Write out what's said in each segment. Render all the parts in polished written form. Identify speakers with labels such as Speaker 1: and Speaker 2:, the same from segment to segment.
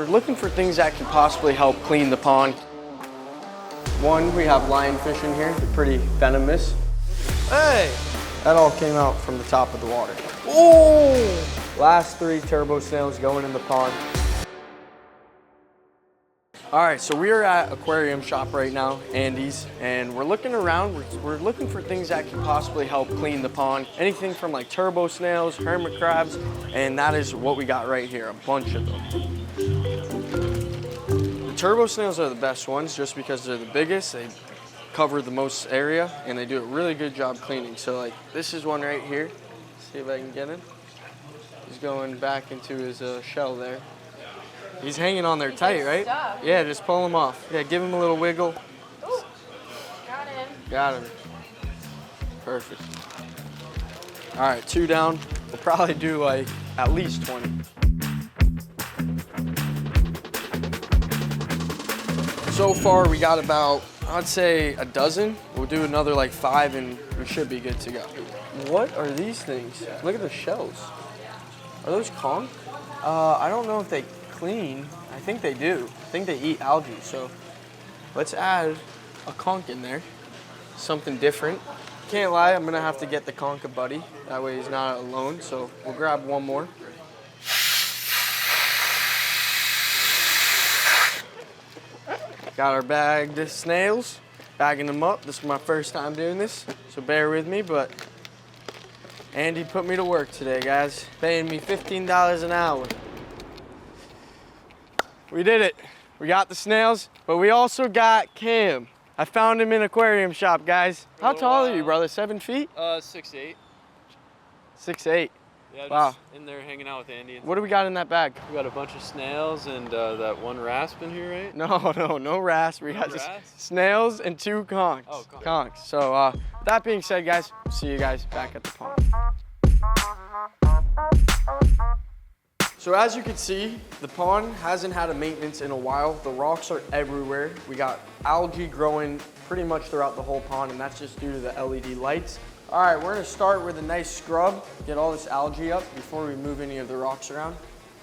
Speaker 1: looking for things that can possibly help clean the pond. One, we have lionfish in here. They're pretty venomous. Hey! That all came out from the top of the water. Oh! Last 3 turbo snails going in the pond. All right, so we are at aquarium shop right now, Andy's, and we're looking around. We're looking for things that can possibly help clean the pond. Anything from like turbo snails, hermit crabs, and that is what we got right here, a bunch of them. The turbo snails are the best ones just because they're the biggest. They cover the most area, and they do a really good job cleaning. So like, this is one right here. See if I can get him. He's going back into his shell there. He's hanging on there tight, right?
Speaker 2: Stuck.
Speaker 1: Yeah, just pull him off. Yeah, give him a little wiggle.
Speaker 2: Ooh, got him.
Speaker 1: Got him. Perfect. All right, 2 down. We'll probably do like at least 20. So far, we got about, I'd say, a dozen. We'll do another like 5 and we should be good to go. What are these things? Look at the shells. Are those conch? I don't know if they clean. I think they do. I think they eat algae. So let's add a conch in there. Something different. Can't lie, I'm gonna have to get the conch a buddy. That way he's not alone. So we'll grab one more. Got our bagged snails. Bagging them up. This is my first time doing this, so bear with me, but Andy put me to work today, guys. Paying me $15 an hour. We did it. We got the snails, but we also got Cam. I found him in aquarium shop, guys. How tall are you, brother? 7 feet?
Speaker 3: 6'8".
Speaker 1: 6'8".
Speaker 3: Yeah, just
Speaker 1: wow.
Speaker 3: In there hanging out with Andy.
Speaker 1: What do we got in that bag?
Speaker 3: We got a bunch of snails and that one rasp in here, right?
Speaker 1: No rasp. We got just snails and 2 conchs.
Speaker 3: Oh,
Speaker 1: conchs. So that being said, guys, see you guys back at the pond. So as you can see, the pond hasn't had a maintenance in a while. The rocks are everywhere. We got algae growing pretty much throughout the whole pond, and that's just due to the LED lights. All right, we're gonna start with a nice scrub, get all this algae up before we move any of the rocks around.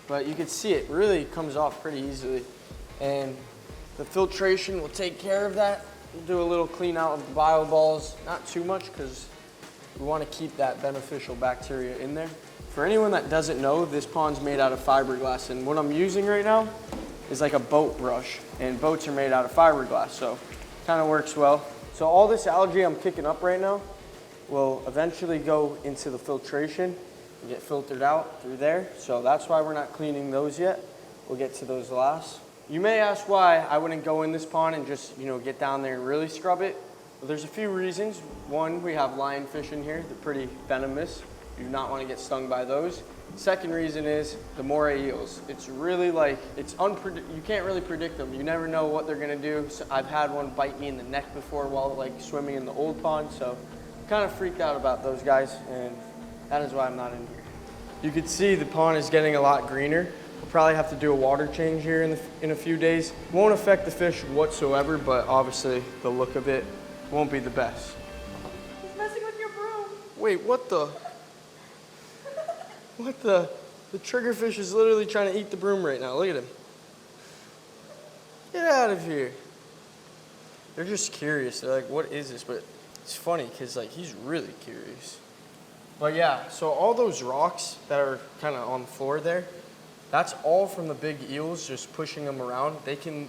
Speaker 1: But you can see it really comes off pretty easily. And the filtration will take care of that. We'll do a little clean out of the bio balls, not too much because we wanna keep that beneficial bacteria in there. For anyone that doesn't know, this pond's made out of fiberglass, and what I'm using right now is like a boat brush, and boats are made out of fiberglass, so kind of works well. So all this algae I'm kicking up right now will eventually go into the filtration and get filtered out through there. So that's why we're not cleaning those yet. We'll get to those last. You may ask why I wouldn't go in this pond and just, get down there and really scrub it. Well, there's a few reasons. One, we have lionfish in here. They're pretty venomous. You do not want to get stung by those. Second reason is the moray eels. It's really like, you can't really predict them. You never know what they're gonna do. So I've had one bite me in the neck before while like swimming in the old pond, so kind of freaked out about those guys, and that is why I'm not in here. You can see the pond is getting a lot greener. We'll probably have to do a water change here in a few days. Won't affect the fish whatsoever, but obviously the look of it won't be the best.
Speaker 2: He's messing with your broom.
Speaker 1: Wait, what the? What the? The triggerfish is literally trying to eat the broom right now. Look at him. Get out of here. They're just curious. They're like, what is this? But it's funny because like he's really curious. But yeah, so all those rocks that are kind of on the floor there, that's all from the big eels just pushing them around. They can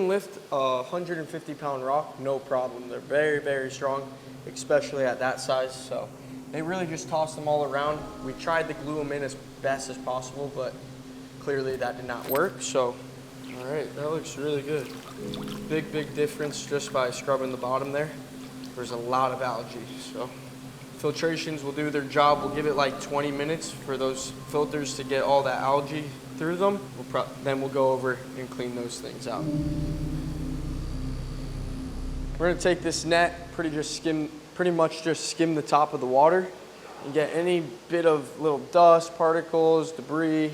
Speaker 1: lift a 150-pound rock, no problem. They're very, very strong, especially at that size. So they really just toss them all around. We tried to glue them in as best as possible, but clearly that did not work. So, all right, that looks really good. Big, big difference just by scrubbing the bottom there. There's a lot of algae, so filtrations will do their job. We'll give it like 20 minutes for those filters to get all that algae through them. Then we'll go over and clean those things out. We're gonna take this net, pretty much just skim the top of the water and get any bit of little dust, particles, debris.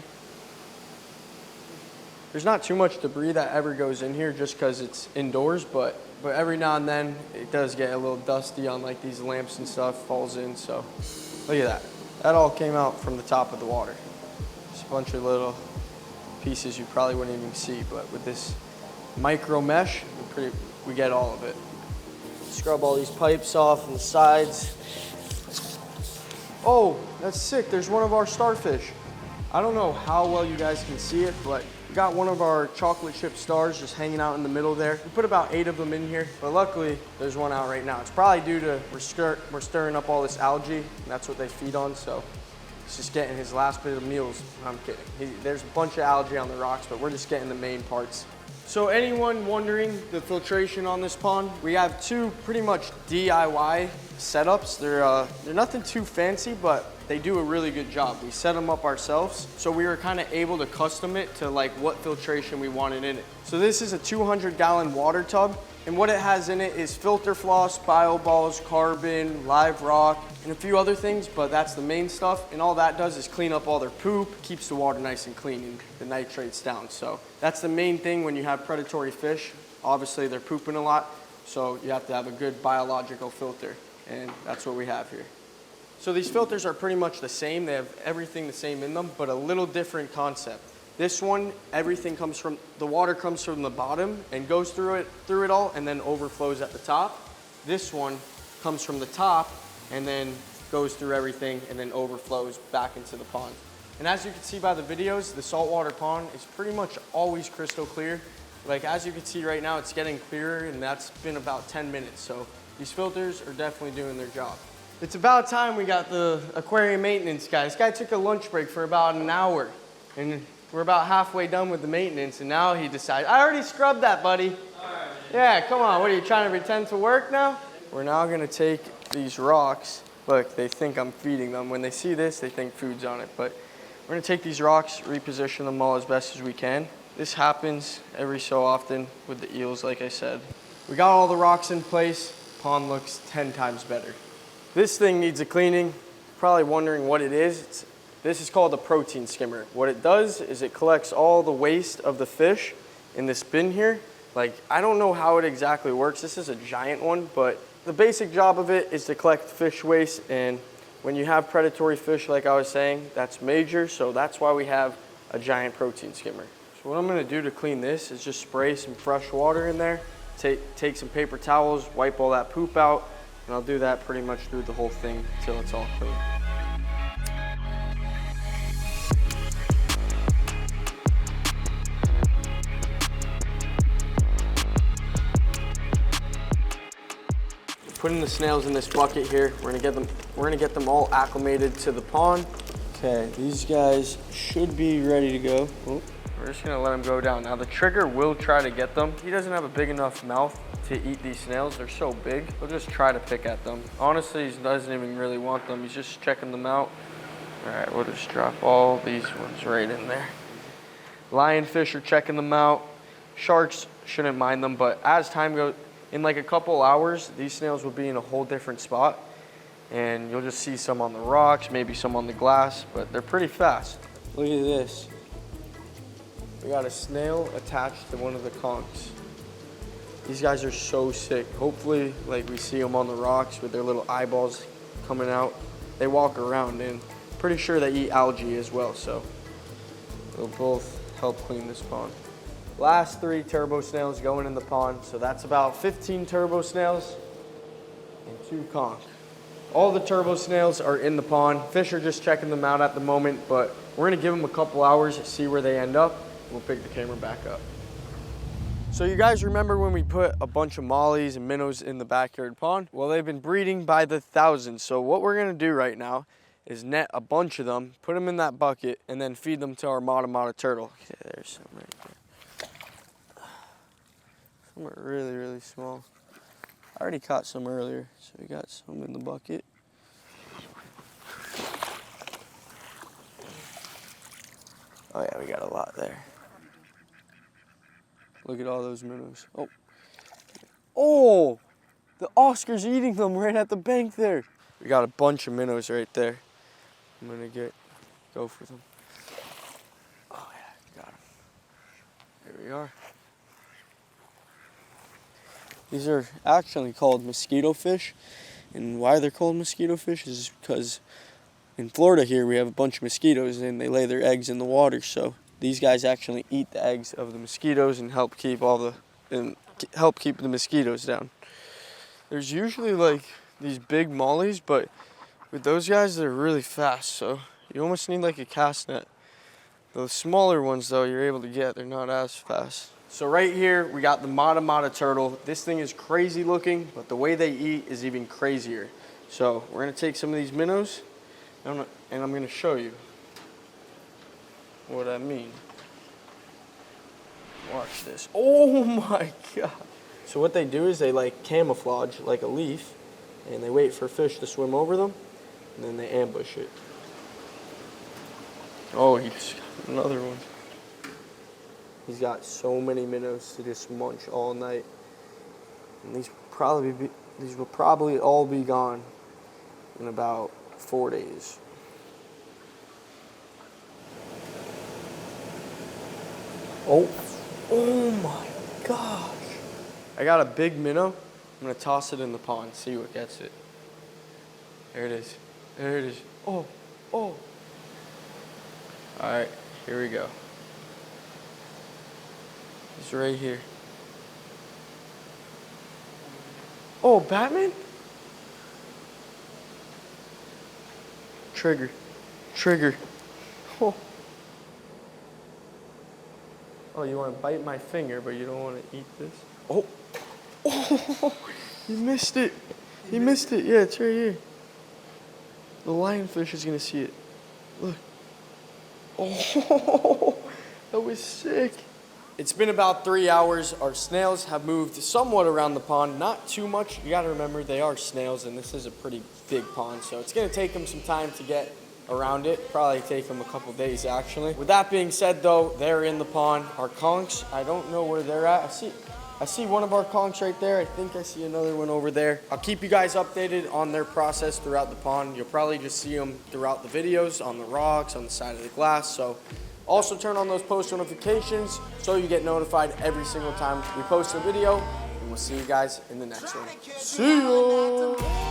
Speaker 1: There's not too much debris that ever goes in here just because it's indoors, but every now and then it does get a little dusty on like these lamps and stuff, falls in, so look at that. That all came out from the top of the water. Just a bunch of little pieces you probably wouldn't even see, but with this micro mesh, we get all of it. Scrub all these pipes off on the sides. Oh, that's sick. There's one of our starfish. I don't know how well you guys can see it, but we got one of our chocolate chip stars just hanging out in the middle there. We put about 8 of them in here, but luckily there's one out right now. It's probably due to we're stirring up all this algae, and that's what they feed on, so he's just getting his last bit of meals. I'm kidding. There's a bunch of algae on the rocks, but we're just getting the main parts. So anyone wondering the filtration on this pond, we have 2 pretty much DIY setups. They're nothing too fancy, but they do a really good job. We set them up ourselves, so we were kind of able to custom it to like what filtration we wanted in it. So this is a 200-gallon water tub, and what it has in it is filter floss, bio balls, carbon, live rock, and a few other things, but that's the main stuff. And all that does is clean up all their poop, keeps the water nice and clean, and the nitrates down. So that's the main thing when you have predatory fish. Obviously they're pooping a lot, so you have to have a good biological filter, and that's what we have here. So these filters are pretty much the same. They have everything the same in them, but a little different concept. This one, the water comes from the bottom and goes through it all and then overflows at the top. This one comes from the top and then goes through everything and then overflows back into the pond. And as you can see by the videos, the saltwater pond is pretty much always crystal clear. Like as you can see right now, it's getting clearer, and that's been about 10 minutes. So these filters are definitely doing their job. It's about time we got the aquarium maintenance guy. This guy took a lunch break for about an hour, and we're about halfway done with the maintenance, and now he decides, I already scrubbed that, buddy. All right. Yeah, come on, what are you trying to pretend to work now? We're now gonna take these rocks. Look, they think I'm feeding them. When they see this, they think food's on it, but we're gonna take these rocks, reposition them all as best as we can. This happens every so often with the eels, like I said. We got all the rocks in place. Pond looks 10 times better. This thing needs a cleaning. Probably wondering what it is. This is called a protein skimmer. What it does is it collects all the waste of the fish in this bin here. Like, I don't know how it exactly works. This is a giant one, but the basic job of it is to collect fish waste. And when you have predatory fish, like I was saying, that's major. So that's why we have a giant protein skimmer. So what I'm gonna do to clean this is just spray some fresh water in there, take some paper towels, wipe all that poop out, and I'll do that pretty much through the whole thing until it's all clean. Putting the snails in this bucket here. We're gonna get them all acclimated to the pond. Okay, these guys should be ready to go. Oh, we're just gonna let them go down. Now the trigger will try to get them. He doesn't have a big enough mouth to eat these snails. They're so big. He'll just try to pick at them. Honestly, he doesn't even really want them. He's just checking them out. All right, we'll just drop all these ones right in there. Lionfish are checking them out. Sharks shouldn't mind them, but as time goes, in like a couple hours, these snails will be in a whole different spot, and you'll just see some on the rocks, maybe some on the glass, but they're pretty fast. Look at this. We got a snail attached to one of the conchs. These guys are so sick. Hopefully, like, we see them on the rocks with their little eyeballs coming out. They walk around, and pretty sure they eat algae as well, so they'll both help clean this pond. Last 3 turbo snails going in the pond, so that's about 15 turbo snails and 2 conch. All the turbo snails are in the pond. Fish are just checking them out at the moment, but we're gonna give them a couple hours to see where they end up. We'll pick the camera back up. So you guys remember when we put a bunch of mollies and minnows in the backyard pond? Well, they've been breeding by the thousands. So what we're gonna do right now is net a bunch of them, put them in that bucket, and then feed them to our mata turtle. Okay, there's some right there. Some are really, really small. I already caught some earlier, so we got some in the bucket. Oh yeah, we got a lot there. Look at all those minnows. Oh. Oh! The Oscar's eating them right at the bank there. We got a bunch of minnows right there. I'm gonna go for them. Oh yeah, got them. There we are. These are actually called mosquito fish. And why they're called mosquito fish is because in Florida here we have a bunch of mosquitoes and they lay their eggs in the water. So these guys actually eat the eggs of the mosquitoes and help keep the mosquitoes down. There's usually like these big mollies, but with those guys, they're really fast, so you almost need like a cast net. The smaller ones though, you're able to get, they're not as fast. So right here, we got the Mata Mata turtle. This thing is crazy looking, but the way they eat is even crazier. So we're gonna take some of these minnows, and I'm gonna show you what I mean. Watch this. Oh my God. So what they do is they like camouflage like a leaf, and they wait for fish to swim over them, and then they ambush it. Oh, he just got another one. He's got so many minnows to just munch all night. And these will probably all be gone in about 4 days. Oh my gosh. I got a big minnow. I'm gonna toss it in the pond, see what gets it. There it is. There it is. Oh. All right, here we go. He's right here. Oh, Batman? Trigger. Oh, you want to bite my finger, but you don't want to eat this? Oh, you missed it. He missed it. Yeah, it's right here. The lionfish is going to see it. Look. Oh, that was sick. It's been about 3 hours. Our snails have moved somewhat around the pond, not too much. You gotta remember they are snails and this is a pretty big pond, so it's gonna take them some time to get around it. Probably take them a couple days actually. With that being said though, they're in the pond. Our conchs, I don't know where they're at. I see one of our conchs right there. I think I see another one over there. I'll keep you guys updated on their process throughout the pond. You'll probably just see them throughout the videos, on the rocks, on the side of the glass. So also turn on those post notifications so you get notified every single time we post a video. And we'll see you guys in the next one. See ya!